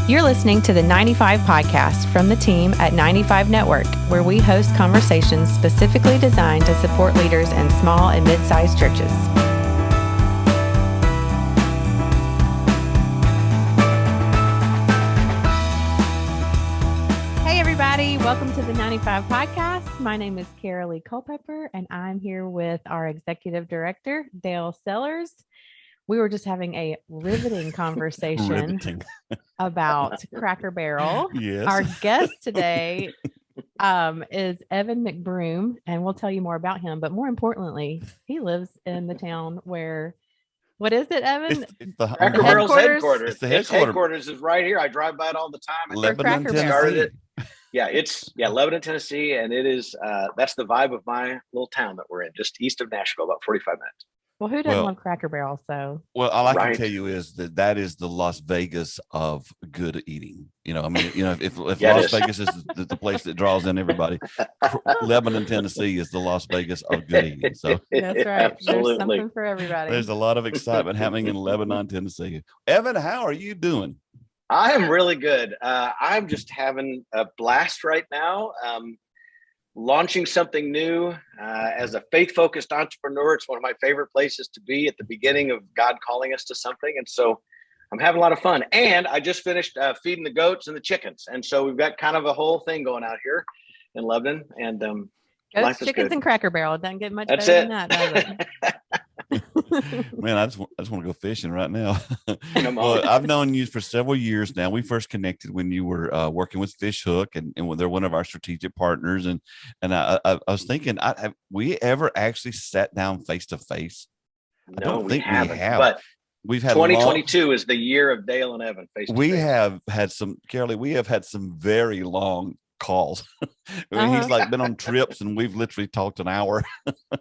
You're listening to the 95 Podcast from the team at 95 Network, where we host conversations specifically designed to support leaders in small and mid-sized churches. Hey, everybody. Welcome to the 95 Podcast. My name is Carolee Culpepper, and I'm here with our executive director, Dale Sellers. We were just having a riveting conversation about Cracker Barrel. Yes. Our guest today is Evan McBroom, and we'll tell you more about him. But more importantly, he lives in the town where, what is it, Evan? It's the Cracker Barrel's headquarters. It's the headquarters is right here. I drive by it all the time. Lebanon, Cracker Tennessee. Yeah, Lebanon, Tennessee, and it is that's the vibe of my little town that we're in, just east of Nashville, about 45 minutes. Well, who doesn't love Cracker Barrel? So, well, all I can tell you is that is the Las Vegas of good eating. If Las Vegas is the place that draws in everybody, Lebanon, Tennessee is the Las Vegas of good eating. So that's right. Absolutely. There's something for everybody. There's a lot of excitement happening in Lebanon, Tennessee. Evan, how are you doing? I am really good. I'm just having a blast right now. Launching something new as a faith-focused entrepreneur. It's one of my favorite places to be at the beginning of God calling us to something. And so I'm having a lot of fun. And I just finished feeding the goats and the chickens. And so we've got kind of a whole thing going out here in Lebanon. And goats, chickens, and Cracker Barrel. It doesn't get much That's better it. than that, does it? Man, I just want to go fishing right now. Well, I've known you for several years now. We first connected when you were working with Fishhook, and they're one of our strategic partners. And I was thinking, have we ever actually sat down face to face? I don't think we have. But we've had 2022 is the year of Dale and Evan face to face. We have had some, Carolee. We have had some very long calls. He's like been on trips, and we've literally talked an hour.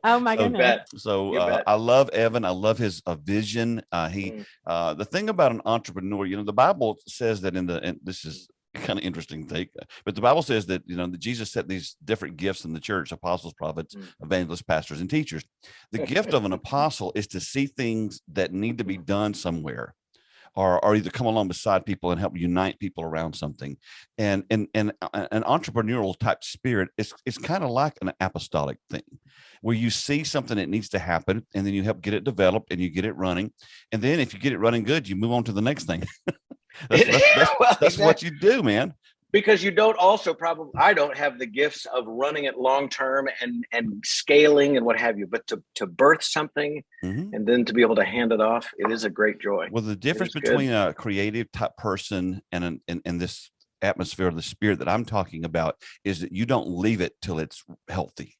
Oh my goodness! So I love Evan. I love his vision. The thing about an entrepreneur, the Bible says that and this is kind of interesting thing, but the Bible says that that Jesus set these different gifts in the church: apostles, prophets, evangelists, pastors, and teachers. The gift of an apostle is to see things that need to be done somewhere, or either come along beside people and help unite people around something. And an entrepreneurial type spirit is kind of like an apostolic thing, where you see something that needs to happen, and then you help get it developed and you get it running. And then if you get it running good, you move on to the next thing. That's what you do, man. Because you don't I don't have the gifts of running it long term and scaling and what have you, but to birth something and then to be able to hand it off, it is a great joy. Well, the difference between a creative type person and this atmosphere of the spirit that I'm talking about is that you don't leave it till it's healthy.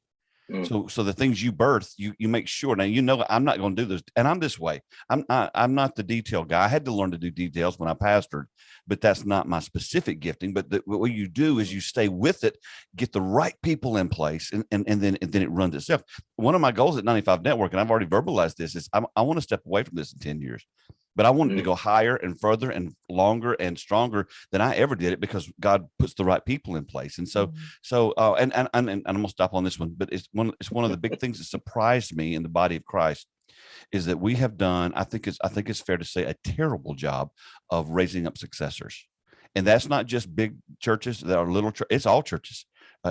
So the things you birth, you make sure. Now, I'm not going to do this, and I'm this way. I'm not the detail guy. I had to learn to do details when I pastored, but that's not my specific gifting. But what you do is you stay with it, get the right people in place, and then it runs itself. One of my goals at 95 Network, and I've already verbalized this, is I want to step away from this in 10 years. But I wanted to go higher and further and longer and stronger than I ever did it, because God puts the right people in place. And so and I'm gonna stop on this one, but it's one of the big things that surprised me in the body of Christ is that we have done, I think it's fair to say, a terrible job of raising up successors. And that's not just big churches that are little churches. It's all churches.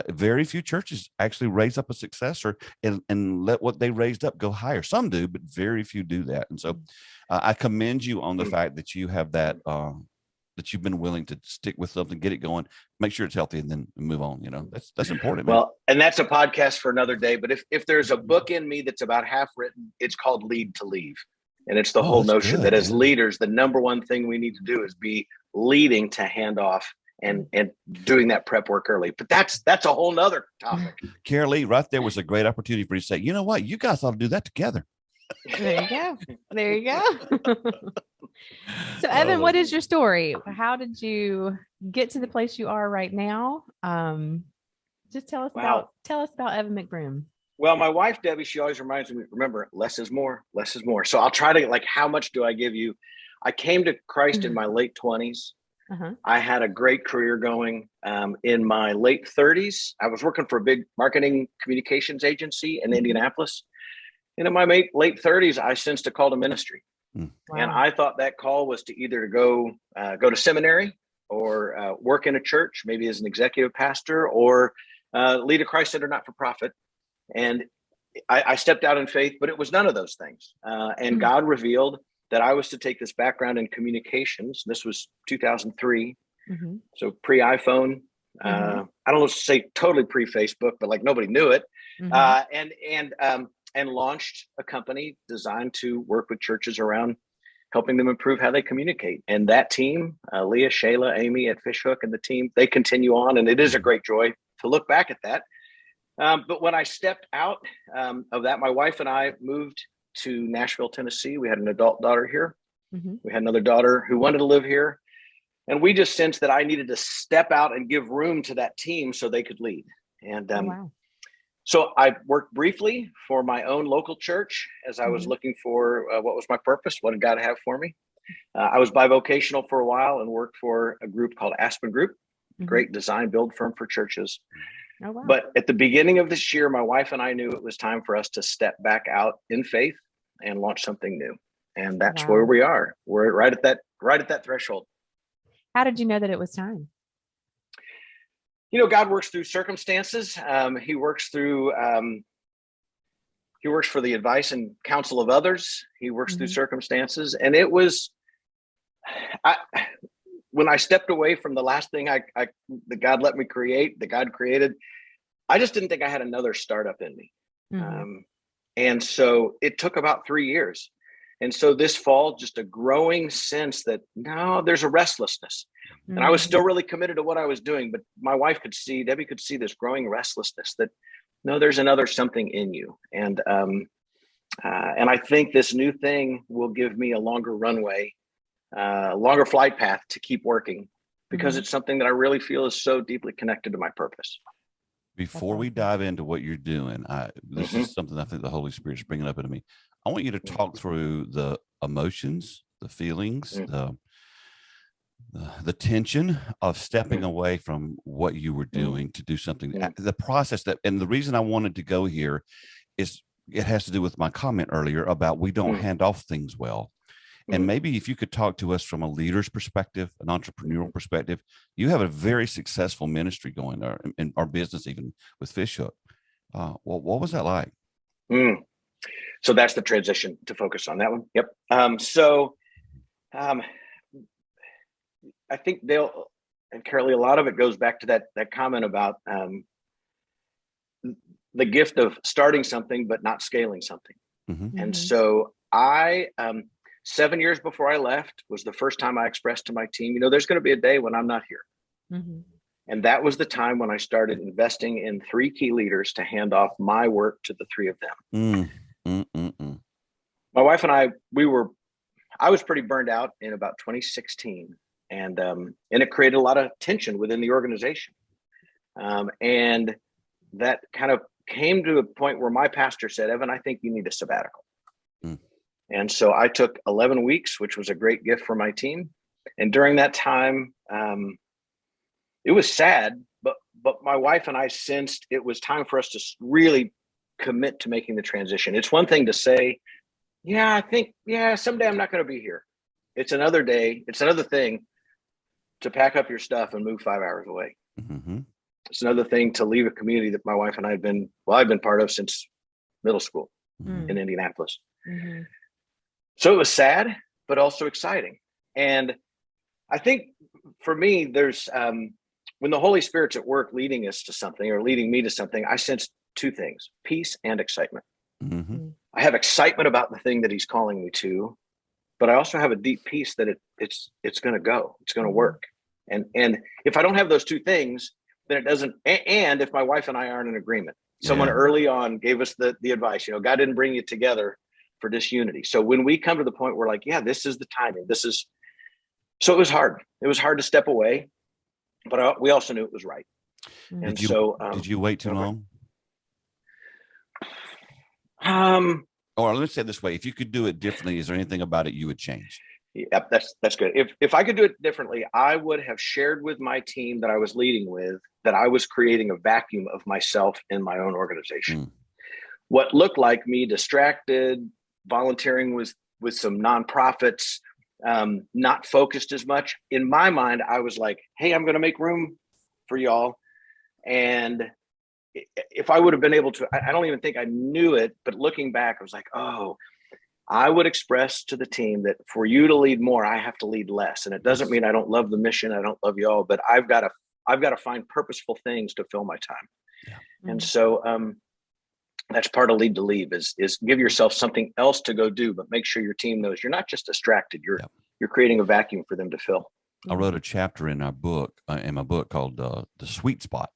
Very few churches actually raise up a successor and let what they raised up go higher. Some do, but very few do that. And so I commend you on the fact that you have that you've been willing to stick with something, get it going, make sure it's healthy, and then move on. That's important. Man. Well, and that's a podcast for another day. But if there's a book in me that's about half written, it's called Lead to Leave. And it's the whole notion that as leaders, the number one thing we need to do is be leading to hand off and doing that prep work early. But that's a whole nother topic. Carolee, right there was a great opportunity for you to say, you know what, you guys ought to do that together. There you go. So Evan, what is your story? How did you get to the place you are right now? Just tell us about Evan McBroom. Well, my wife, Debbie, she always reminds me, remember, less is more, less is more. So I'll try to, how much do I give you? I came to Christ in my late 20s. I had a great career going. In my late 30s, I was working for a big marketing communications agency in Indianapolis. And in my late 30s, I sensed a call to ministry. Wow. And I thought that call was to either go to seminary or work in a church, maybe as an executive pastor, or lead a Christ Center not-for-profit. And I stepped out in faith, but it was none of those things. And God revealed that I was to take this background in communications. This was 2003, so pre-iPhone. I don't know, say totally pre-Facebook, but like nobody knew it. And launched a company designed to work with churches around helping them improve how they communicate. And that team, Leah, Shayla, Amy at Fishhook, and the team, they continue on. And it is a great joy to look back at that. But when I stepped out of that, my wife and I moved to Nashville, Tennessee. We had an adult daughter here. We had another daughter who wanted to live here. And we just sensed that I needed to step out and give room to that team so they could lead. And so I worked briefly for my own local church as I was looking for what was my purpose. What did God have for me? I was bivocational for a while and worked for a group called Aspen Group, great design build firm for churches. Oh, wow. But at the beginning of this year, my wife and I knew it was time for us to step back out in faith and launch something new. And that's where we are. We're right at that threshold. How did you know that it was time? You know, God works through circumstances. He works through, he works for the advice and counsel of others. He works through circumstances. And it was, when I stepped away from the last thing that God let me create, that God created, I just didn't think I had another startup in me. And so it took about 3 years. And so this fall, just a growing sense that no, there's a restlessness. And I was still really committed to what I was doing, but my wife could see, Debbie could see this growing restlessness that no, there's another something in you. And I think this new thing will give me a longer runway, longer flight path to keep working, because it's something that I really feel is so deeply connected to my purpose. Before we dive into what you're doing, this is something I think the Holy Spirit is bringing up into me. I want you to talk through the emotions, the feelings, the tension of stepping away from what you were doing to do something. The process and the reason I wanted to go here is it has to do with my comment earlier about we don't hand off things well. And maybe if you could talk to us from a leader's perspective, an entrepreneurial perspective. You have a very successful ministry going there in our business, even with Fishhook. What was that like? So that's the transition to focus on that one. Yep. I think Dale and Carolee, a lot of it goes back to that comment about the gift of starting something, but not scaling something. And so 7 years before I left was the first time I expressed to my team, you know, there's going to be a day when I'm not here. And that was the time when I started investing in 3 key leaders to hand off my work to the 3 of them. My wife and I was pretty burned out in about 2016, and it created a lot of tension within the organization. And that kind of came to a point where my pastor said, Evan, I think you need a sabbatical. And so I took 11 weeks, which was a great gift for my team. And during that time, it was sad, but my wife and I sensed it was time for us to really commit to making the transition. It's one thing to say, someday I'm not going to be here. It's another thing to pack up your stuff and move 5 hours away. It's another thing to leave a community that my wife and I I've been part of since middle school in Indianapolis. So it was sad, but also exciting. And I think for me, there's, when the Holy Spirit's at work leading us to something or leading me to something, I sense 2 things, peace and excitement. I have excitement about the thing that he's calling me to, but I also have a deep peace that it's going to go, it's going to work. And if I don't have those 2 things, then it doesn't. And if my wife and I aren't in agreement, someone early on gave us the advice, you know, God didn't bring you together for disunity. So when we come to the point where like, this is the timing, so it was hard. It was hard to step away, but we also knew it was right. And did you wait too long? Or let's say it this way, if you could do it differently, is there anything about it you would change? Yep, that's good. If I could do it differently, I would have shared with my team that I was leading with that I was creating a vacuum of myself in my own organization. What looked like me distracted, volunteering with some nonprofits, not focused as much. In my mind, I was like, hey, I'm going to make room for y'all. And if I would have been able to, I don't even think I knew it, but looking back, I was like, oh, I would express to the team that for you to lead more, I have to lead less. And it doesn't mean I don't love the mission. I don't love y'all, but I've got to find purposeful things to fill my time. Yeah. And so that's part of lead to leave is give yourself something else to go do, but make sure your team knows you're not just distracted. You're creating a vacuum for them to fill. I wrote a chapter in my book called The Sweet Spot.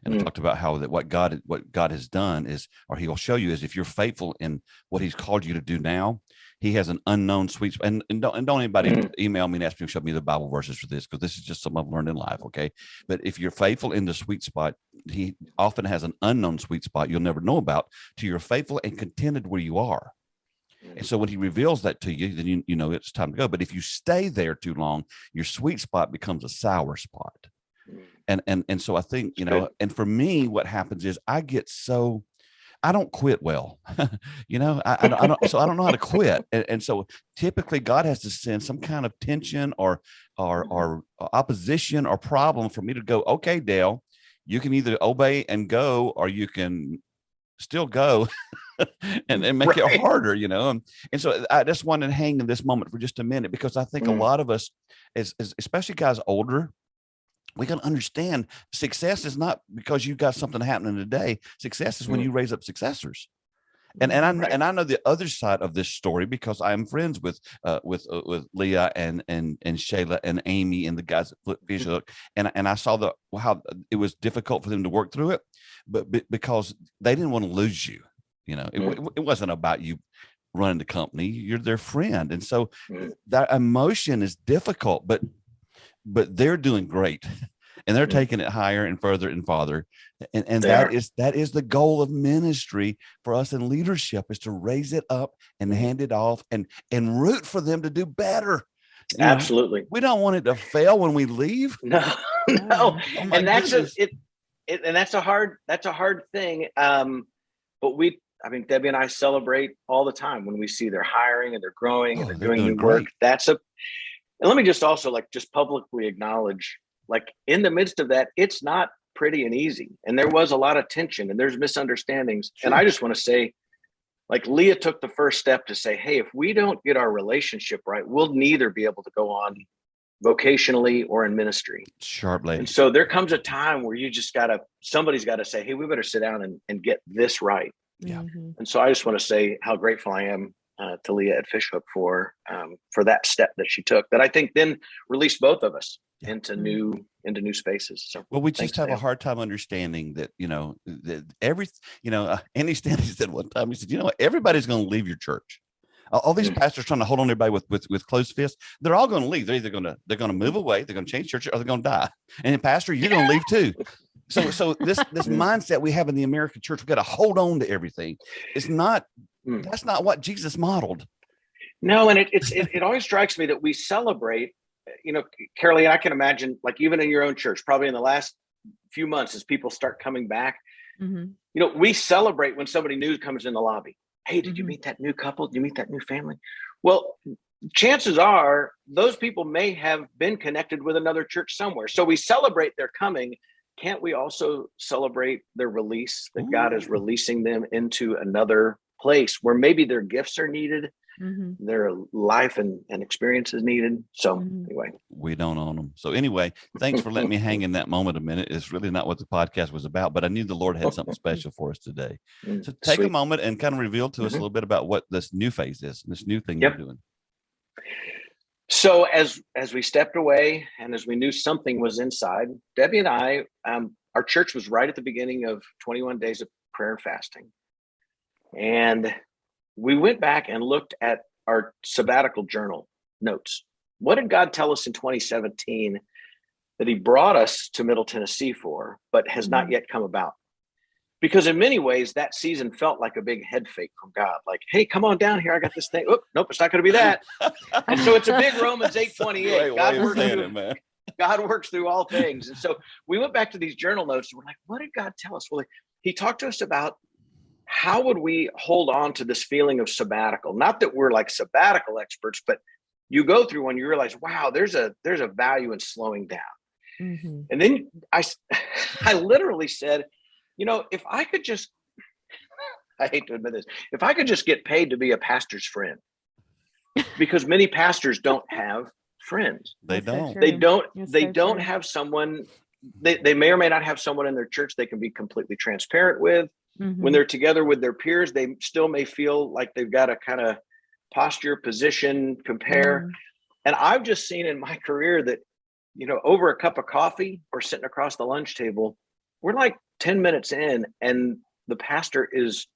And I talked about how that what God has done is, or he will show you, is if you're faithful in what he's called you to do now, he has an unknown sweet spot. And don't anybody email me and ask me to show me the Bible verses for this, because this is just something I've learned in life. Okay. But if you're faithful in the sweet spot, he often has an unknown sweet spot you'll never know about till you're faithful and contented where you are. And so when he reveals that to you, then you know it's time to go. But if you stay there too long, your sweet spot becomes a sour spot. And so I think, and for me, what happens is I don't quit well, I don't know how to quit. And so typically God has to send some kind of tension or opposition or problem for me to go, okay, Dale, you can either obey and go, or you can still go and make it harder, And so I just wanted to hang in this moment for just a minute, because I think a lot of us, especially guys older, we got to understand success is not because you got something happening today. Success is when you raise up successors. And I know the other side of this story, because I am friends with Leah and Shayla and Amy and the guys at Fishhook, and I saw how it was difficult for them to work through it, but because they didn't want to lose you. It wasn't about you running the company. You're their friend, and so that emotion is difficult, but they're doing great, and they're taking it higher and further and farther. And that is the goal of ministry for us in leadership, is to raise it up and hand it off and root for them to do better. Absolutely. We don't want it to fail when we leave. No. Oh, and that's that's a hard thing. But Debbie and I celebrate all the time when we see they're hiring and they're growing and they're doing new work. And let me just also just publicly acknowledge, in the midst of that, it's not pretty and easy. And there was a lot of tension and there's misunderstandings. Sure. And I just want to say, Leah took the first step to say, hey, if we don't get our relationship right, we'll neither be able to go on vocationally or in ministry. Sharp lady. And so there comes a time where somebody's got to say, hey, we better sit down and get this right. Yeah. And so I just want to say how grateful I am to Leah at Fishhook for that step that she took, that I think then released both of us into new spaces. So, well, we just have a hard time understanding that, Andy Stanley said one time, he said, everybody's going to leave your church. All these pastors trying to hold on to everybody with closed fists, they're all going to leave. They're either going to move away, they're going to change church, or they're going to die. And then, pastor, you're going to leave too. So this mindset we have in the American church, we got to hold on to everything. It's not. That's not what Jesus modeled. No, and it always strikes me that we celebrate. Carolee, I can imagine, even in your own church, probably in the last few months, as people start coming back, we celebrate when somebody new comes in the lobby. Hey, did you meet that new couple? Did you meet that new family? Well, chances are those people may have been connected with another church somewhere. So we celebrate their coming. Can't we also celebrate their release, that God is releasing them into another place where maybe their gifts are needed, their life and experience is needed. So anyway, we don't own them. So anyway, thanks for letting me hang in that moment a minute. It's really not what the podcast was about, but I knew the Lord had something special for us today. So take a moment and kind of reveal to us a little bit about what this new phase is, this new thing you're doing. So as we stepped away and as we knew something was inside, Debbie and I, our church was right at the beginning of 21 days of prayer and fasting. And we went back and looked at our sabbatical journal notes. What did God tell us in 2017 that he brought us to Middle Tennessee for, but has not yet come about? Because in many ways, that season felt like a big head fake from God. Like, hey, come on down here. I got this thing. Oh, nope, it's not going to be that. And so it's a big Romans 8:28. God works through all things. And so we went back to these journal notes and we're like, what did God tell us? Well, he talked to us about how would we hold on to this feeling of sabbatical? Not that we're like sabbatical experts, but you go through one, you realize, wow, there's a value in slowing down. Mm-hmm. And then I literally said, if I could just, I hate to admit this, if I could just get paid to be a pastor's friend, because many pastors don't have friends. They don't. They don't have someone, they may or may not have someone in their church they can be completely transparent with. Mm-hmm. When they're together with their peers, they still may feel like they've got to kind of posture, position, compare. Mm-hmm. And I've just seen in my career that, over a cup of coffee or sitting across the lunch table, we're like 10 minutes in and the pastor is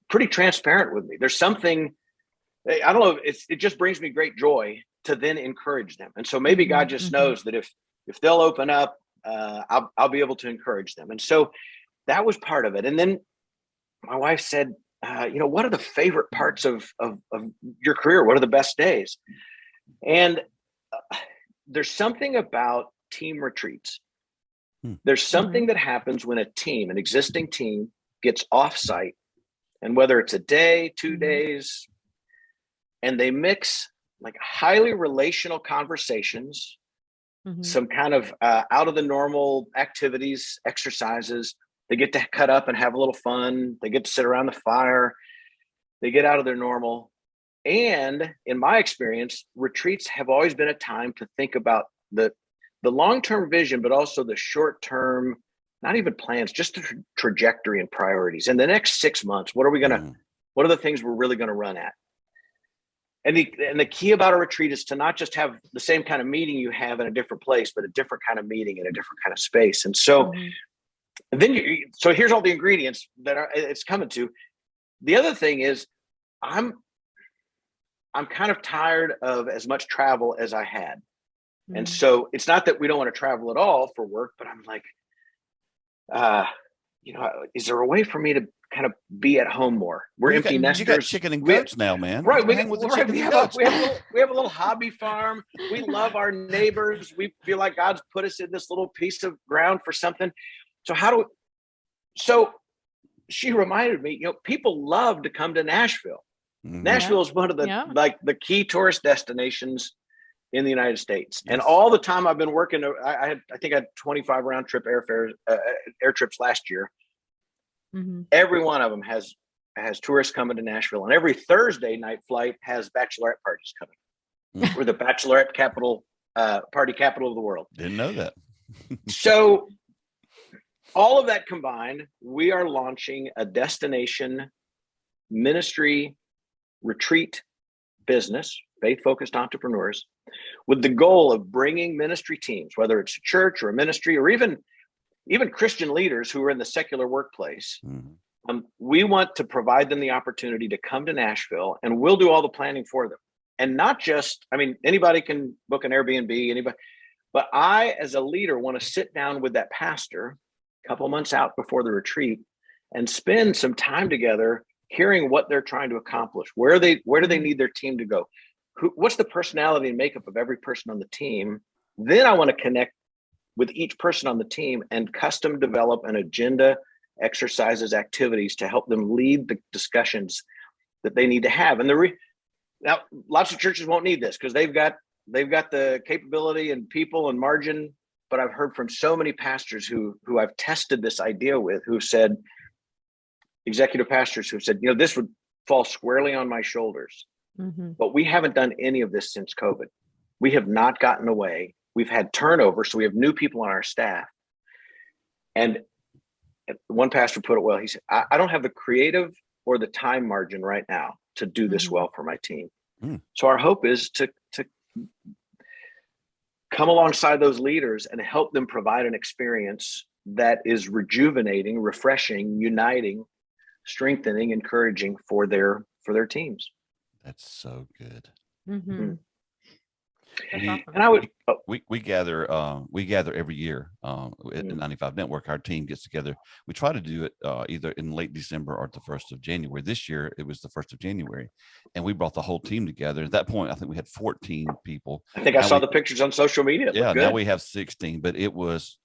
pretty transparent with me. There's something, I don't know, it just brings me great joy to then encourage them. And so maybe God just knows that if they'll open up, I'll be able to encourage them. And so that was part of it. And then my wife said, what are the favorite parts of your career? What are the best days? And there's something about team retreats. There's something that happens when an existing team gets offsite, and whether it's a day, 2 days, and they mix like highly relational conversations, some kind of out of the normal activities, exercises. They get to cut up and have a little fun. They get to sit around the fire. They get out of their normal. And in my experience, retreats have always been a time to think about the long-term vision, but also the short-term, not even plans, just the trajectory and priorities. In the next 6 months, what are the things we're really going to run at? And the key about a retreat is to not just have the same kind of meeting you have in a different place, but a different kind of meeting in a different kind of space. And so, and then so here's all the ingredients that it's coming to. The other thing is I'm kind of tired of as much travel as I had. And so it's not that we don't want to travel at all for work, but I'm like, is there a way for me to kind of be at home more? We're empty nesters. You got chicken and goats now, man. Right. We have a little hobby farm. We love our neighbors. We feel like God's put us in this little piece of ground for something. So she reminded me, people love to come to Nashville. Nashville is one of the key tourist destinations in the United States. Yes. And all the time I've been working, I think I had 25 round trip air trips last year. Every one of them has tourists coming to Nashville, and every Thursday night flight has bachelorette parties coming. We're the bachelorette party capital of the world. Didn't know that. So all of that combined, we are launching a destination ministry retreat business, faith-focused entrepreneurs, with the goal of bringing ministry teams, whether it's a church or a ministry or even Christian leaders who are in the secular workplace. We want to provide them the opportunity to come to Nashville, and we'll do all the planning for them. And not just, anybody can book an Airbnb, but I, as a leader, want to sit down with that pastor a couple of months out before the retreat and spend some time together hearing what they're trying to accomplish. Where do they need their team to go? What's the personality and makeup of every person on the team? Then I want to connect with each person on the team and custom develop an agenda, exercises, activities to help them lead the discussions that they need to have. And now lots of churches won't need this because they've got the capability and people and margin. But I've heard from so many pastors who I've tested this idea with, who said, executive pastors who said, this would fall squarely on my shoulders. But we haven't done any of this since COVID. We have not gotten away. We've had turnover, so we have new people on our staff. And one pastor put it well. He said, I don't have the creative or the time margin right now to do this well for my team. So our hope is to come alongside those leaders and help them provide an experience that is rejuvenating, refreshing, uniting, strengthening, encouraging for their teams. That's so good. Awesome. We gather every year at the 95 Network. Our team gets together. We try to do it either in late December or the 1st of January. This year it was the 1st of January, and we brought the whole team together. At that point, I think we had 14 people. I think I saw the pictures on social media. Yeah, now we have 16, but it was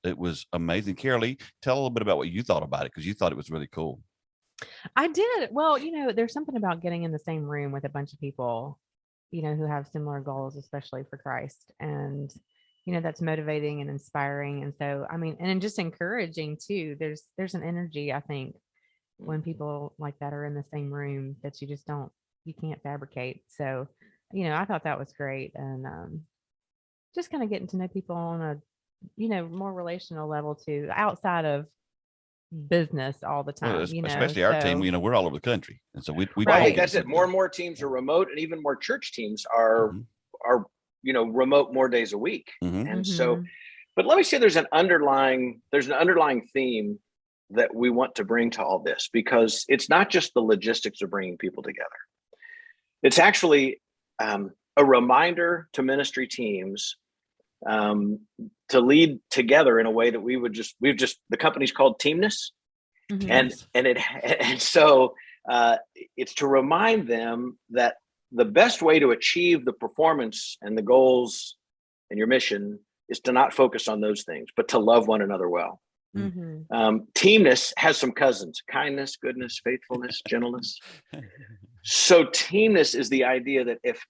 amazing. Carolee, tell a little bit about what you thought about it, because you thought it was really cool. I did. Well, there's something about getting in the same room with a bunch of people who have similar goals, especially for Christ. And, that's motivating and inspiring. And so, I mean, and just encouraging too. There's an energy, I think, when people like that are in the same room that you can't fabricate. So, I thought that was great. And just kind of getting to know people on a, more relational level too, outside of business all the Well, time, especially our team, so we're all over the country. And so we Well, I Right. think that's it. More and more teams are remote, and even more church teams are remote more days a week. Mhm. And so, but let me say there's an underlying theme that we want to bring to all this, because it's not just the logistics of bringing people together. It's actually a reminder to ministry teams to lead together in a way that the company's called Teamness. Mhm. And so it's to remind them that the best way to achieve the performance and the goals and your mission is to not focus on those things, but to love one another well. Mhm. Teamness has some cousins: kindness, goodness, faithfulness, gentleness. So teamness is the idea that if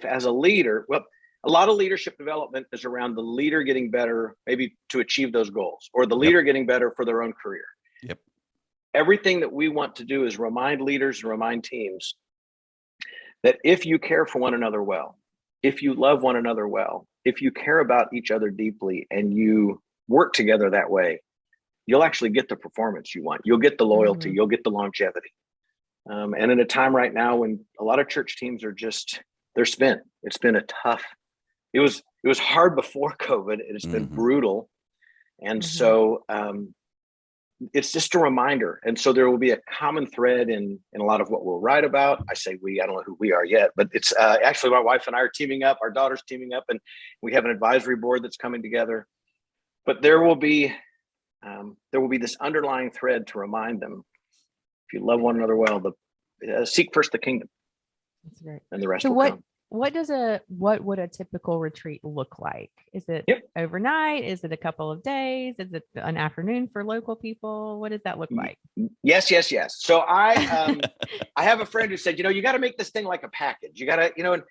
as a leader, a lot of leadership development is around the leader getting better, maybe to achieve those goals, or the leader getting better for their own career. Yep. Everything that we want to do is remind leaders and remind teams that if you care for one another well, if you love one another well, if you care about each other deeply and you work together that way, you'll actually get the performance you want. You'll get the loyalty, you'll get the longevity. And in a time right now when a lot of church teams are they're spent. It's been it was hard before COVID, and it's been brutal. And so it's just a reminder. And so there will be a common thread in a lot of what we'll write about. I say we, I don't know who we are yet, but it's actually my wife and I are teaming up, our daughter's teaming up, and we have an advisory board that's coming together. But there will be this underlying thread to remind them, if you love one another well, seek first the kingdom. That's great. And the rest will come. What would a typical retreat look like? Is it overnight? Is it a couple of days? Is it an afternoon for local people? What does that look like? Yes. So I have a friend who said, you got to make this thing like a package. You got to, and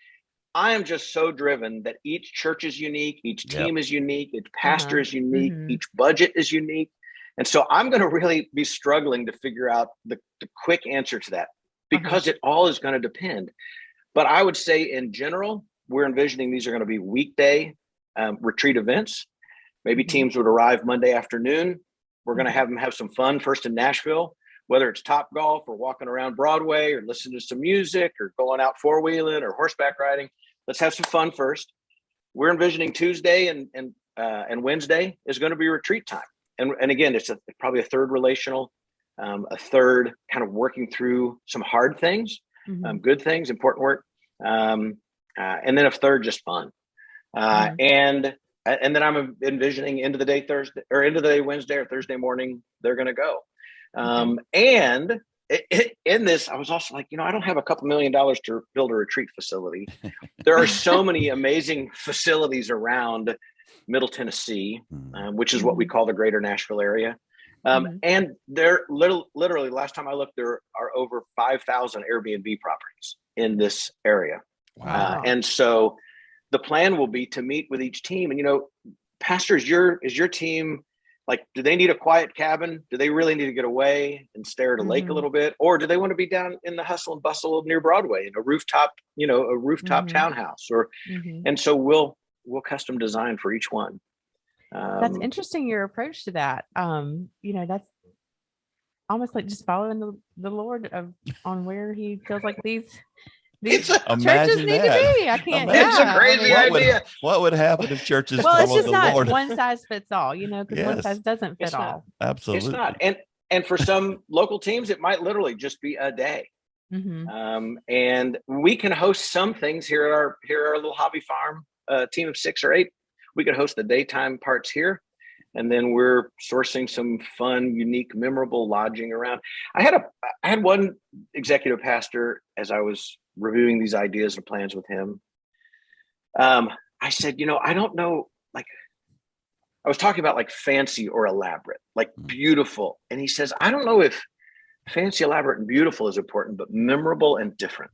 I am just so driven that each church is unique, each team is unique, each pastor is unique, each budget is unique. And so I'm going to really be struggling to figure out the quick answer to that, because it all is going to depend. But I would say in general, we're envisioning these are going to be weekday retreat events. Maybe teams would arrive Monday afternoon. We're going to have them have some fun first in Nashville, whether it's Top Golf or walking around Broadway or listening to some music or going out four-wheeling or horseback riding. Let's have some fun first. We're envisioning Tuesday and Wednesday is going to be retreat time. And again, it's probably a third relational, a third kind of working through some hard things. Good things, important work, and then a third just fun, and then I'm envisioning end of the day Wednesday or Thursday morning they're going to go, and in this I was also like, I don't have a couple $1 million to build a retreat facility. There are so many amazing facilities around Middle Tennessee, which is what we call the greater Nashville area. And there literally last time I looked, there are over 5,000 Airbnb properties in this area. Wow. And so the plan will be to meet with each team. And, pastors, is your team, like, do they need a quiet cabin? Do they really need to get away and stare at a lake a little bit? Or do they want to be down in the hustle and bustle of near Broadway in a rooftop townhouse? And so we'll custom design for each one. That's interesting, your approach to that. That's almost like just following the Lord on where he feels like these churches need to be. I can't. It's a crazy idea. What would happen if churches well, it's just the not Lord? One size fits all, because one size doesn't fit all. Absolutely. It's not. And for some local teams, it might literally just be a day. And we can host some things here at our little hobby farm, team of 6 or 8. We could host the daytime parts here. And then we're sourcing some fun, unique, memorable lodging around. I had one executive pastor, as I was reviewing these ideas and plans with him. I said, I don't know, like, I was talking about like fancy or elaborate, like beautiful. And he says, I don't know if fancy, elaborate, and beautiful is important, but memorable and different.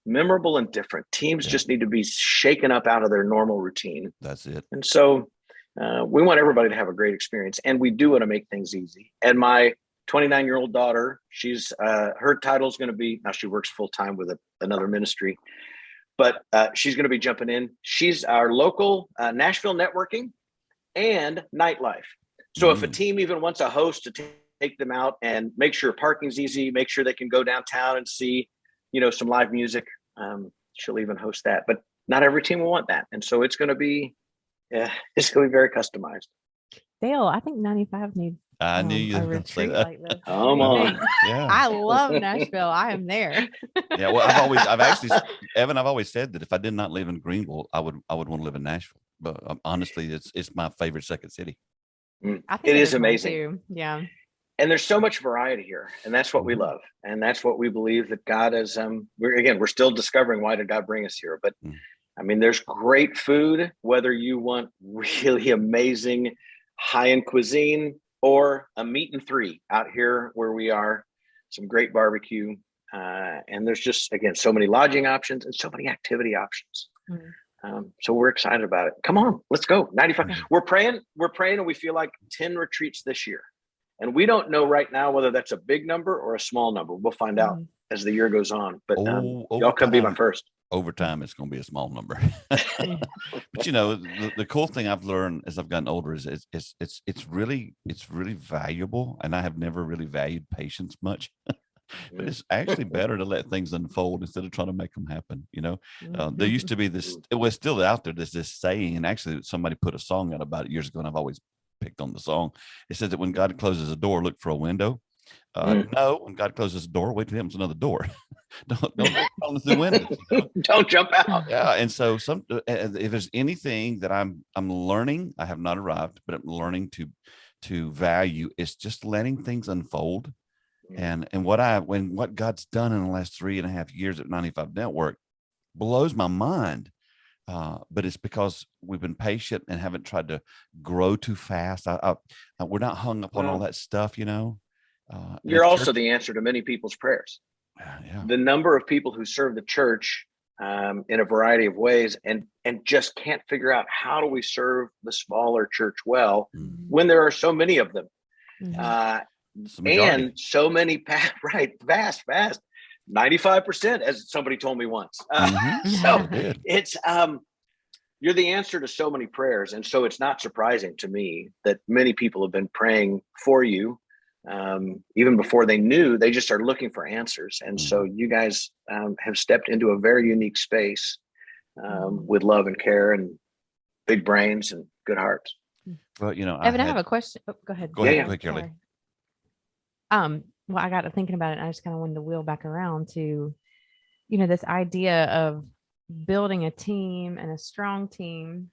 memorable and different. Teams just need to be shaken up out of their normal routine. That's it. And so we want everybody to have a great experience, and we do want to make things easy. And my 29-year-old daughter, she's her title is going to be, now she works full time with another ministry, but she's going to be jumping in. She's our local Nashville networking and nightlife. So if a team even wants a host to take them out and make sure parking's easy, make sure they can go downtown and see, some live music, she'll even host that. But not every team will want that, and so it's going to be very customized. Dale, I think 95 needs I knew you a were gonna say retreat that. like this. Come on. Yeah. I love Nashville. I am there. Yeah. Well, I've actually, Evan, I've always said that if I did not live in Greenville, I would want to live in Nashville. But honestly, it's my favorite second city. I think it is mine amazing. too. Yeah. And there's so much variety here, and that's what we love. And that's what we believe that God is, we're still discovering why did God bring us here. But I mean, there's great food, whether you want really amazing high-end cuisine or a meat and three out here where we are, some great barbecue. And there's just, again, so many lodging options and so many activity options. So we're excited about it. Come on, let's go. 95. We're praying, and we feel like 10 retreats this year. And we don't know right now whether that's a big number or a small number. We'll find out as the year goes on. But y'all come be my first. Over time, it's going to be a small number. But the cool thing I've learned as I've gotten older is it's really valuable. And I have never really valued patience much. But it's actually better to let things unfold instead of trying to make them happen. There used to be this, it was still out there. There's this saying, and actually somebody put a song out about it years ago, and I've always picked on the song. It says that when God closes a door, look for a window. No, when God closes a door, wait till him. It's another door. don't look on the window. Don't jump out. Yeah, and so if there's anything that I'm learning, I have not arrived, but I'm learning to value is just letting things unfold. And what God's done in the last 3.5 years at 95 Network blows my mind. But it's because we've been patient and haven't tried to grow too fast. We're not hung up on all that stuff, You're also the answer to many people's prayers. Yeah. The number of people who serve the church in a variety of ways and just can't figure out how do we serve the smaller church well when there are so many of them. And so many vast 95%, as somebody told me once. So it's you're the answer to so many prayers, and so it's not surprising to me that many people have been praying for you even before they knew. They just are looking for answers, and so you guys have stepped into a very unique space with love and care and big brains and good hearts. Well, Evan, I have a question. Oh, go ahead. Go ahead, Kelly. Well, I got to thinking about it, and I just kind of wanted to wheel back around to, this idea of building a team and a strong team.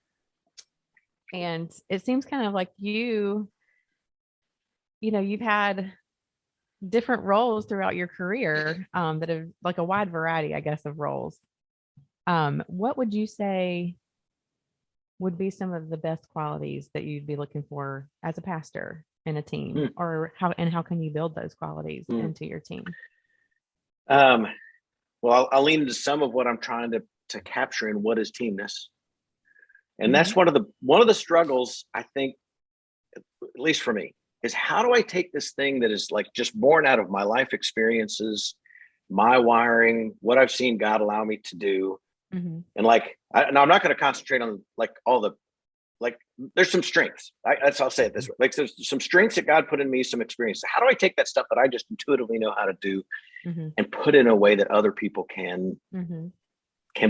And it seems kind of like you've had different roles throughout your career that have like a wide variety, I guess, of roles. What would you say would be some of the best qualities that you'd be looking for as a pastor in a team, or how can you build those qualities into your team? Well, I'll lean into some of what I'm trying to capture in what is teamness. And that's one of the struggles, I think, at least for me, is how do I take this thing that is like just born out of my life experiences, my wiring, what I've seen God allow me to do. And I'm not going to concentrate on like all the, like, there's some strengths. I'll say it this way. Like there's some strengths that God put in me, some experience. How do I take that stuff that I just intuitively know how to do and put it in a way that other people can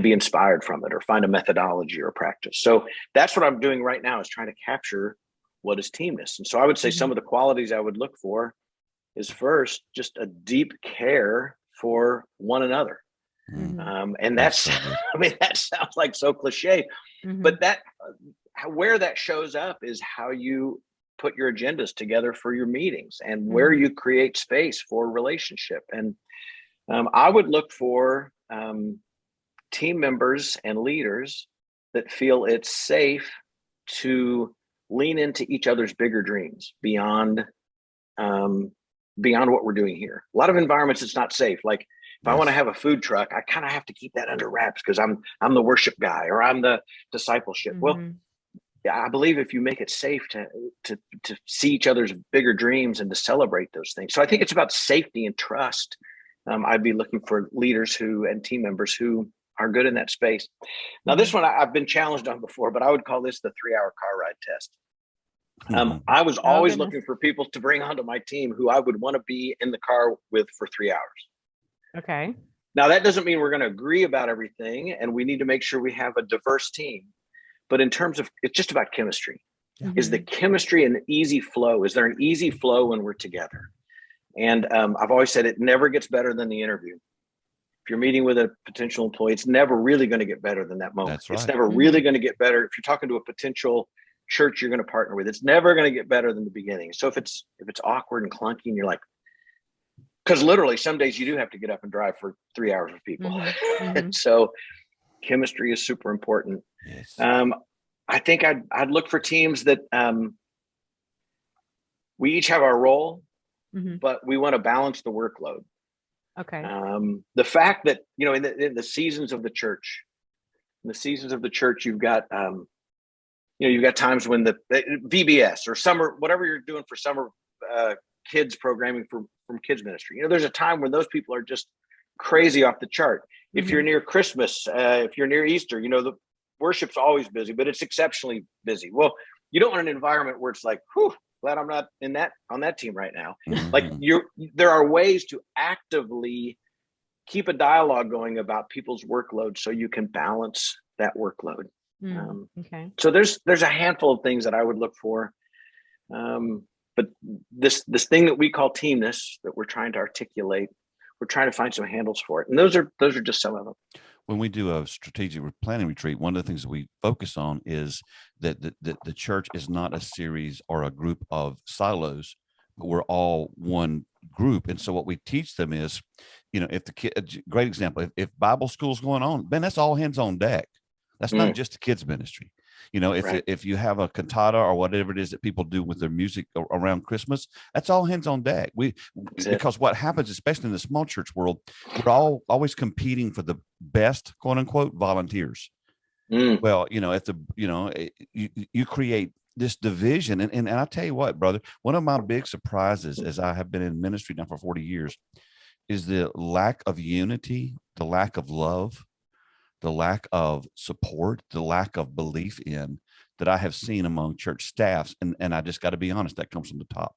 be inspired from it or find a methodology or practice? So that's what I'm doing right now, is trying to capture what is teamness. And so I would say some of the qualities I would look for is first, just a deep care for one another. And that's, I mean, that sounds like so cliche, but where that shows up is how you put your agendas together for your meetings and where you create space for relationship. And I would look for team members and leaders that feel it's safe to lean into each other's bigger dreams beyond what we're doing here. A lot of environments, it's not safe. Like If I want to have a food truck, I kind of have to keep that under wraps because I'm the worship guy or I'm the discipleship. Well, I believe if you make it safe to see each other's bigger dreams and to celebrate those things. So I think it's about safety and trust. I'd be looking for leaders and team members who are good in that space. Now, this one I've been challenged on before, but I would call this the 3-hour car ride test. I was always looking for people to bring onto my team who I would want to be in the car with for 3 hours. Okay. Now, that doesn't mean we're going to agree about everything, and we need to make sure we have a diverse team. But in terms of, it's just about chemistry. Is the chemistry an easy flow? Is there an easy flow when we're together? And I've always said it never gets better than the interview. If you're meeting with a potential employee, it's never really going to get better than that moment. That's right. It's never really going to get better. If you're talking to a potential church you're going to partner with, it's never going to get better than the beginning. So if it's awkward and clunky and you're like, because literally some days you do have to get up and drive for 3 hours with people. And so chemistry is super important. Yes. I think I'd look for teams that we each have our role, but we want to balance the workload. Okay. The fact that, in the seasons of the church, you've got, you've got times when the VBS or summer, whatever you're doing for summer kids programming from kids ministry, there's a time when those people are just crazy off the chart. If you're near Christmas, if you're near Easter, the worship's always busy, but it's exceptionally busy. Well, you don't want an environment where it's like, whew, glad I'm not on that team right now. Like there are ways to actively keep a dialogue going about people's workload so you can balance that workload. Okay. So there's a handful of things that I would look for. But this thing that we call teamness that we're trying to articulate, we're trying to find some handles for it. And those are just some of them. When we do a strategic planning retreat, one of the things that we focus on is that the church is not a series or a group of silos, but we're all one group. And so what we teach them is, if the kid, a great example, if Bible school's going on, man, that's all hands on deck. That's not just a kids ministry. If you have a cantata or whatever it is that people do with their music around Christmas, that's all hands on deck. Because what happens, especially in the small church world, we're all always competing for the best, quote unquote, volunteers. Well, you create this division. And I tell you what, brother, one of my big surprises as I have been in ministry now for 40 years is the lack of unity, the lack of love, the lack of support, the lack of belief in that I have seen among church staffs. And I just got to be honest, that comes from the top.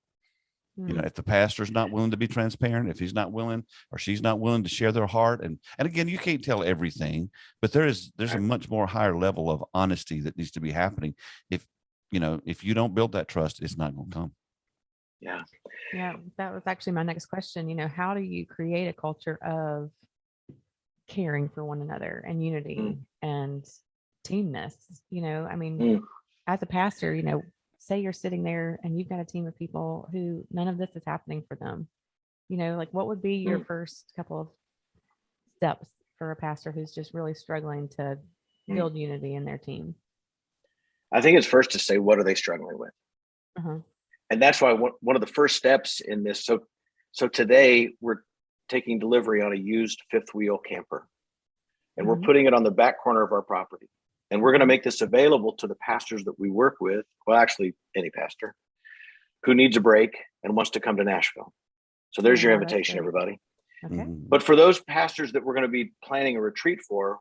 If the pastor's not willing to be transparent, if he's not willing or she's not willing to share their heart. And again, you can't tell everything, but there's a much more higher level of honesty that needs to be happening. If you don't build that trust, it's not going to come. Yeah. That was actually my next question. How do you create a culture of caring for one another and unity and teamness? As a pastor, say you're sitting there and you've got a team of people who none of this is happening for them. What would be your first couple of steps for a pastor who's just really struggling to build unity in their team? I think it's first to say, what are they struggling with? And that's why one of the first steps in this. So today we're taking delivery on a used fifth wheel camper, and we're putting it on the back corner of our property. And we're going to make this available to the pastors that we work with. Well, actually any pastor who needs a break and wants to come to Nashville. So there's your invitation, everybody. Okay. But for those pastors that we're going to be planning a retreat for,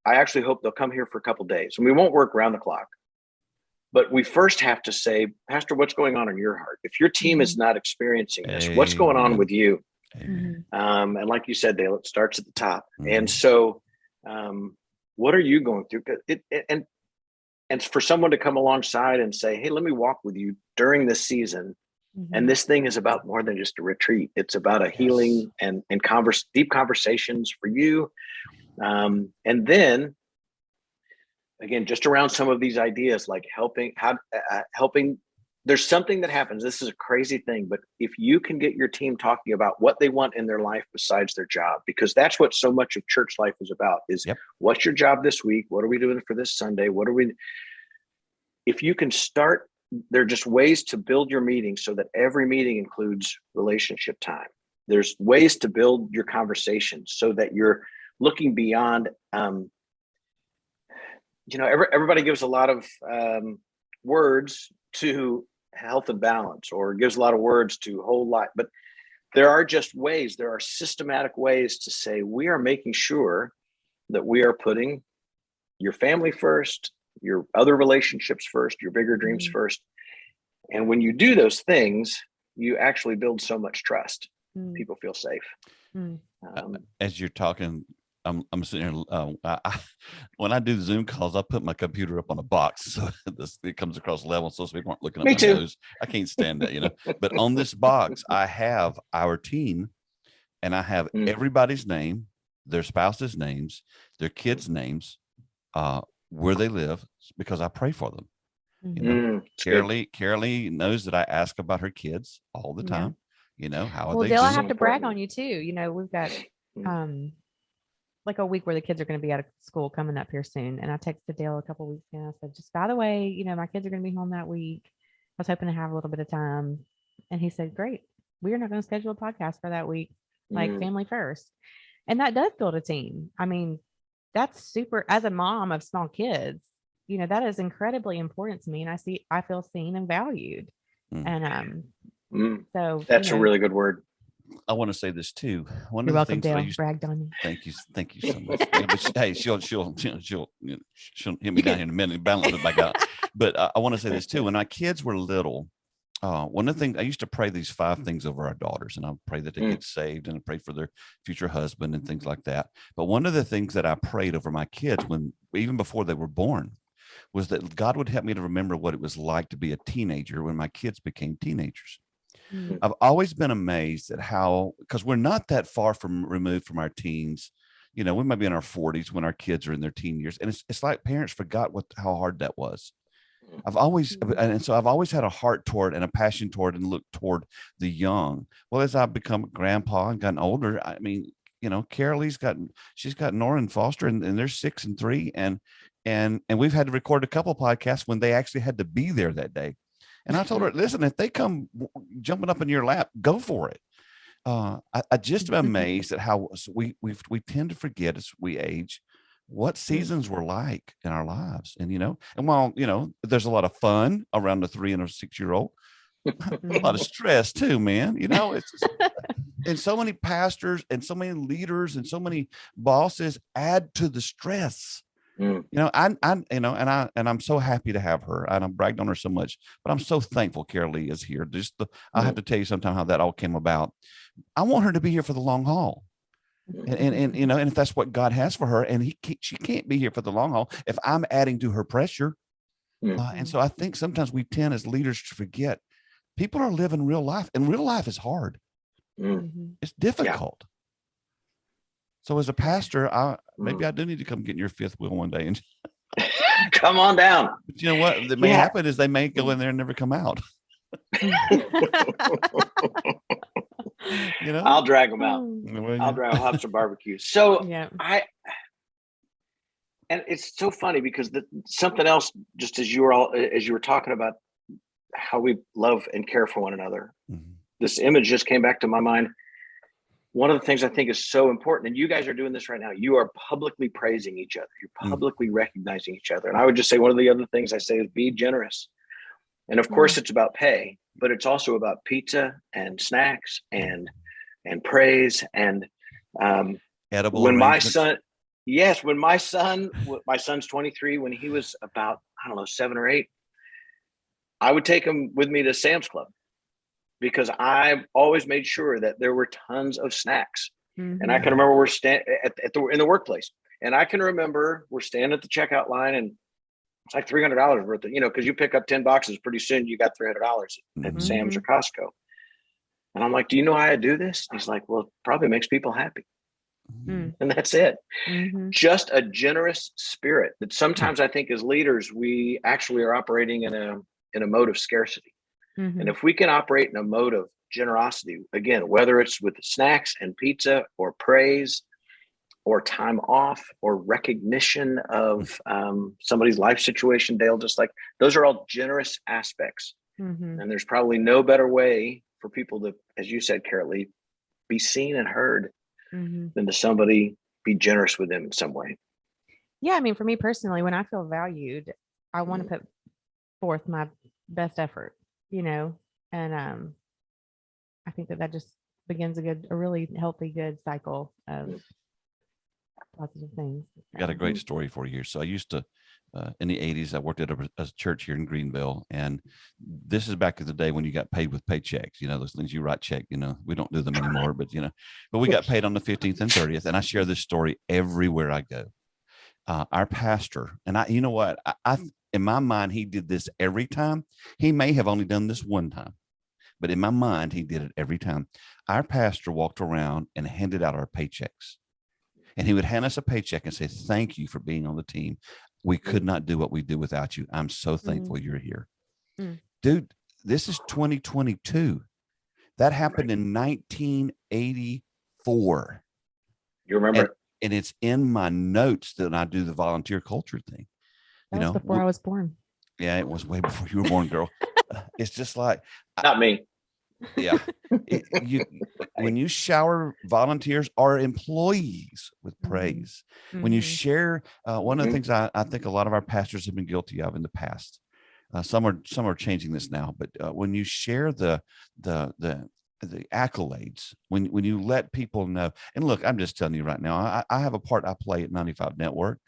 I actually hope they'll come here for a couple of days, and we won't work around the clock. But we first have to say, Pastor, what's going on in your heart? If your team is not experiencing this, what's going on with you? And like you said, Dale, it starts at the top. And so what are you going through? And for someone to come alongside and say, hey, let me walk with you during this season. And this thing is about more than just a retreat. It's about a healing and deep conversations for you. And then again, just around some of these ideas, like helping, there's something that happens. This is a crazy thing, but if you can get your team talking about what they want in their life besides their job, because that's what so much of church life is about, is what's your job this week? What are we doing for this Sunday? If you can start, there are just ways to build your meeting so that every meeting includes relationship time. There's ways to build your conversation so that you're looking beyond, everybody gives a lot of words to health and balance, or gives a lot of words to whole life. But there are systematic ways to say, we are making sure that we are putting your family first, your other relationships first, your bigger dreams first. And when you do those things, you actually build so much trust. People feel safe. As you're talking, I'm sitting here. When I do Zoom calls, I put my computer up on a box so it comes across level, so people aren't looking at my nose. I can't stand that, But on this box, I have our team, and I have everybody's name, their spouses' names, their kids' names, where they live, because I pray for them. Carolee knows that I ask about her kids all the time. How are they Dale, doing? I have to brag on you too. We've got like a week where the kids are going to be out of school coming up here soon. And I texted Dale a couple of weeks ago. I said, just by the way, my kids are going to be home that week. I was hoping to have a little bit of time. And he said, great. We are not going to schedule a podcast for that week, like family first. And that does build a team. I mean, that's super. As a mom of small kids, that is incredibly important to me. And I feel seen and valued. And so that's a really good word. I want to say this too. You're welcome, Dale. Bragged on you. Thank you so much. Hey, she'll hit me down here in a minute and balance it back out. But I want to say this too. When my kids were little, one of the things I used to pray these 5 things over our daughters, and I pray that they get saved, and I pray for their future husband and things like that. But one of the things that I prayed over my kids, even before they were born, was that God would help me to remember what it was like to be a teenager when my kids became teenagers. I've always been amazed at how, because we're not that far removed from our teens. We might be in our 40s when our kids are in their teen years, and it's like parents forgot how hard that was. I've always had a heart toward and a passion toward and look toward the young. Well, as I've become a grandpa and gotten older, I mean, Carolee's she's got Nora and Foster, and they're 6 and 3, and we've had to record a couple podcasts when they actually had to be there that day. And I told her, listen, if they come jumping up in your lap, go for it. I just am amazed at how we tend to forget as we age what seasons were like in our lives. And, while, there's a lot of fun around the 3 and a 6-year-old, a lot of stress too, man. It's just, and so many pastors and so many leaders and so many bosses add to the stress. I'm so happy to have her, and I'm bragged on her so much, but I'm so thankful Carolee is here. I have to tell you sometime how that all came about. I want her to be here for the long haul. And if that's what God has for her, and she can't be here for the long haul if I'm adding to her pressure. And so I think sometimes we tend as leaders to forget people are living real life, and real life is hard. It's difficult. Yeah. So as a pastor, maybe I do need to come get in your 5th wheel one day and come on down. But you know what? That may happen is they may go in there and never come out. I'll drag them out. I'll have some barbecue. So and it's so funny because something else, just as you were talking about how we love and care for one another, this image just came back to my mind. One of the things I think is so important, and you guys are doing this right now, you are publicly praising each other. You're publicly recognizing each other. And I would just say one of the other things I say is be generous. And of course it's about pay, but it's also about pizza and snacks and praise. And edible when my son's 23, when he was about, 7 or 8, I would take him with me to Sam's Club, because I always made sure that there were tons of snacks. And I can remember we're standing in the workplace, and I can remember we're standing at the checkout line, and it's like $300 worth of, because you pick up 10 boxes, pretty soon you got $300 at Sam's or Costco. And I'm like, do you know how I do this? He's like, well, it probably makes people happy. And that's it. Just a generous spirit that sometimes I think as leaders, we actually are operating in a mode of scarcity. And if we can operate in a mode of generosity, again, whether it's with snacks and pizza or praise or time off or recognition of somebody's life situation, Dale, just like those are all generous aspects. And there's probably no better way for people to, as you said, Carolee, be seen and heard Mm-hmm. than to somebody be generous with them in some way. Yeah. I mean, for me personally, when I feel valued, I want to put forth my best effort, and I think that just begins a really healthy, good cycle of positive things. I got a great story for you here. So I used to, in the 80s, I worked at a church here in Greenville. And this is back in the day when you got paid with paychecks, those things you write check, we don't do them anymore, but we got paid on the 15th and 30th. And I share this story everywhere I go. Our pastor, and you know what, I in my mind, he did this every time. He may have only done this one time, but in my mind, he did it every time. Our pastor walked around and handed out our paychecks. And he would hand us a paycheck and say, thank you for being on the team. We could not do what we do without you. I'm so thankful you're here. Dude, this is 2022. That happened in 1984. You remember? And it's in my notes that I do the volunteer culture thing. That was before I was born. Yeah, it was way before you were born, girl. It's just like. Not me. Yeah. When you shower volunteers or employees with praise, when you share, one of the things I think a lot of our pastors have been guilty of in the past, some are changing this now, but when you share the accolades, when you let people know, and look, I'm just telling you right now, I have a part I play at 95 Network.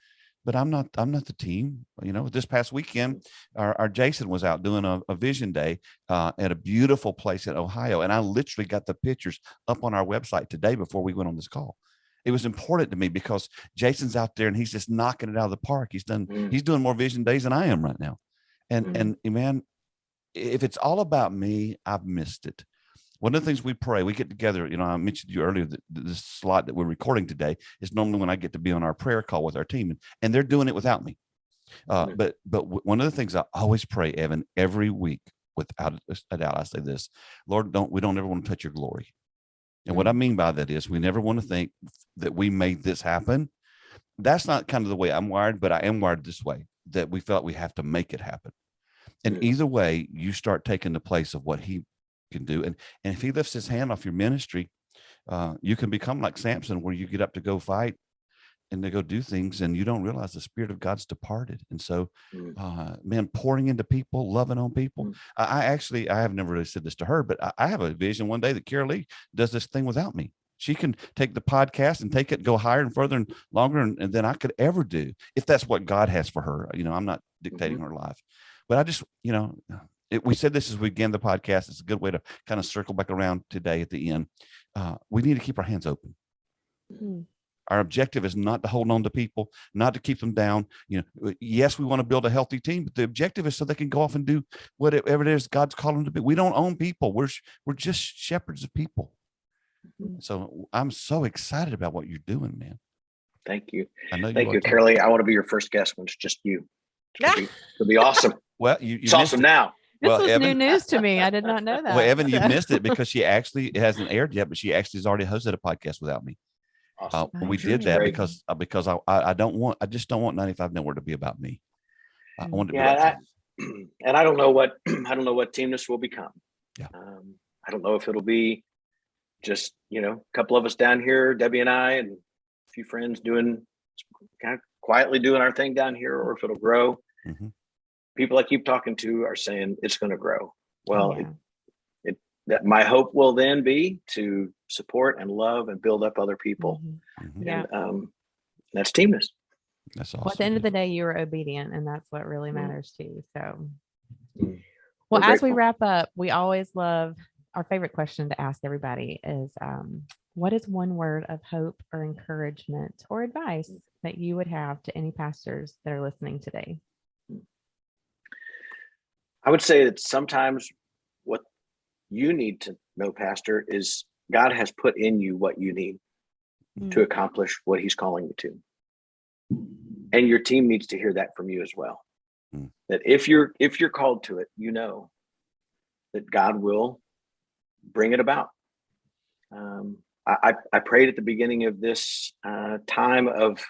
But I'm not the team. This past weekend, our Jason was out doing a vision day at a beautiful place in Ohio. And I literally got the pictures up on our website today before we went on this call. It was important to me because Jason's out there and he's just knocking it out of the park. He's doing more vision days than I am right now. And man, if it's all about me, I've missed it. One of the things we pray, we get together, I mentioned to you earlier that this slot that we're recording today is normally when I get to be on our prayer call with our team, and they're doing it without me. But one of the things I always pray, Evan, every week, without a doubt, I say this: Lord, we don't ever want to touch your glory. And what I mean by that is we never want to think that we made this happen. That's not kind of the way I'm wired, but I am wired this way, that we felt we have to make it happen. And either way, you start taking the place of what he can do. And if he lifts his hand off your ministry, you can become like Samson, where you get up to go fight and to go do things and you don't realize the Spirit of God's departed. And so, man, pouring into people, loving on people. I have never really said this to her, but I have a vision one day that Carol Lee does this thing without me. She can take the podcast and take it, go higher and further and longer than I could ever do, if that's what God has for her. I'm not dictating her life, but I just, we said this as we began the podcast. It's a good way to kind of circle back around today at the end. We need to keep our hands open. Our objective is not to hold on to people, not to keep them down. Yes, we want to build a healthy team, but the objective is so they can go off and do whatever it is God's calling them to be. We don't own people. We're just shepherds of people. So I'm so excited about what you're doing, man. Thank you. Thank you, Carol Lee. I want to be your first guest when it's just you. It'll be awesome. Well, it's awesome now. This was Evan, new news to me. I did not know that. Well, Evan, you missed it because it hasn't aired yet, but she actually has already hosted a podcast without me. Awesome. We did that because I just don't want 95 Network to be about me. I want it to be about you. And I don't know what Teamness will become. Yeah. I don't know if it'll be just, a couple of us down here, Debbie and I, and a few friends kind of quietly doing our thing down here, or if it'll grow. People I keep talking to are saying it's going to grow. Well, that my hope will then be to support and love and build up other people. And that's Teamness. That's awesome. Well, at the end of the day, you were obedient, and that's what really matters too. So, well, as we wrap up, we always love, our favorite question to ask everybody is, what is one word of hope or encouragement or advice that you would have to any pastors that are listening today? I would say that sometimes what you need to know, Pastor, is God has put in you what you need to accomplish what he's calling you to. And your team needs to hear that from you as well. That if you're called to it, that God will bring it about. I prayed at the beginning of this time of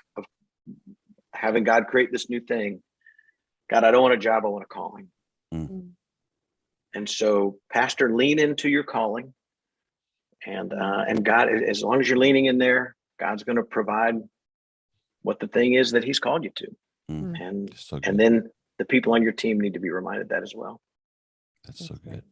having God create this new thing. God, I don't want a job, I want a calling. And so, Pastor, lean into your calling. And God, as long as you're leaning in there, God's going to provide what the thing is that He's called you to. And then the people on your team need to be reminded that as well. That's so good.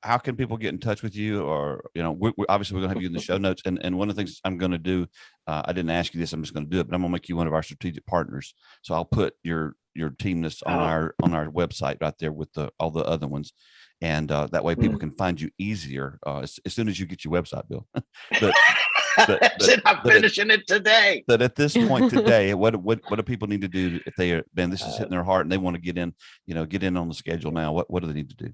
How can people get in touch with you? Or, we obviously we're going to have you in the show notes. And one of the things I'm going to do, I didn't ask you this, I'm just going to do it, but I'm going to make you one of our strategic partners. So I'll put your Teamness on our website right there with all the other ones. And that way people can find you easier as soon as you get your website built. I'm finishing it today. But at this point today, what do people need to do if they are, man, this is hitting their heart and they want to get in on the schedule now? What do they need to do?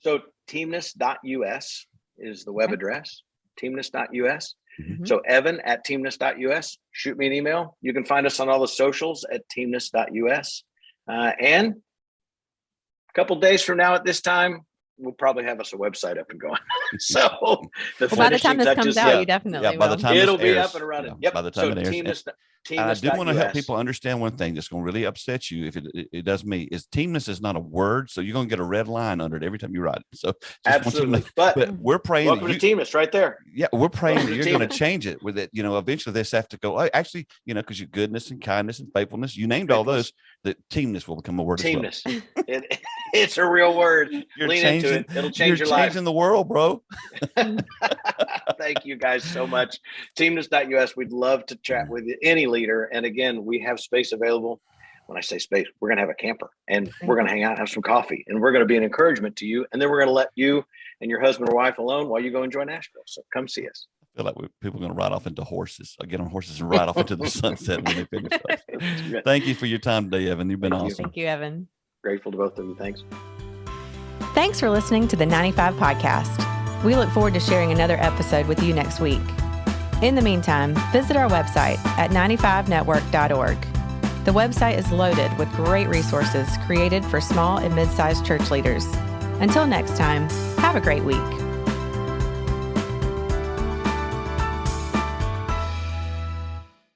So teamness.us is the web address, teamness.us. Mm-hmm. So Evan at teamness.us, shoot me an email. You can find us on all the socials at teamness.us. And a couple days from now at this time, we'll probably have us a website up and going. So by the time this comes out, you definitely by the time it'll be airs, up and running. By the time it airs. And I do want to help Teamness.us. people understand one thing that's going to really upset you if it does me is Teamness is not a word, so you're going to get a red line under it every time you write it. So absolutely, but we're praying. Welcome to Teamness, right there. Yeah, we're praying that you're going to change it with it. Eventually this have to go. Actually, because your goodness and kindness and faithfulness, you named all those. That Teamness will become a word. Teamness. As well. It's a real word. You're Lean changing, into it. It'll change your you're life. changing the world, bro. Thank you guys so much. Teamness.us. We'd love to chat with any leader. And again, we have space available. When I say space, we're going to have a camper and we're going to hang out and have some coffee and we're going to be an encouragement to you. And then we're going to let you and your husband or wife alone while you go enjoy Nashville. So come see us. I feel like people are going to ride off into horses. I get on horses and ride off into the sunset when they finish. Thank you for your time today, Evan. You've been awesome. Thank you, Evan. Grateful to both of you. Thanks. Thanks for listening to the 95 Podcast. We look forward to sharing another episode with you next week. In the meantime, visit our website at 95network.org. The website is loaded with great resources created for small and mid-sized church leaders. Until next time, have a great week.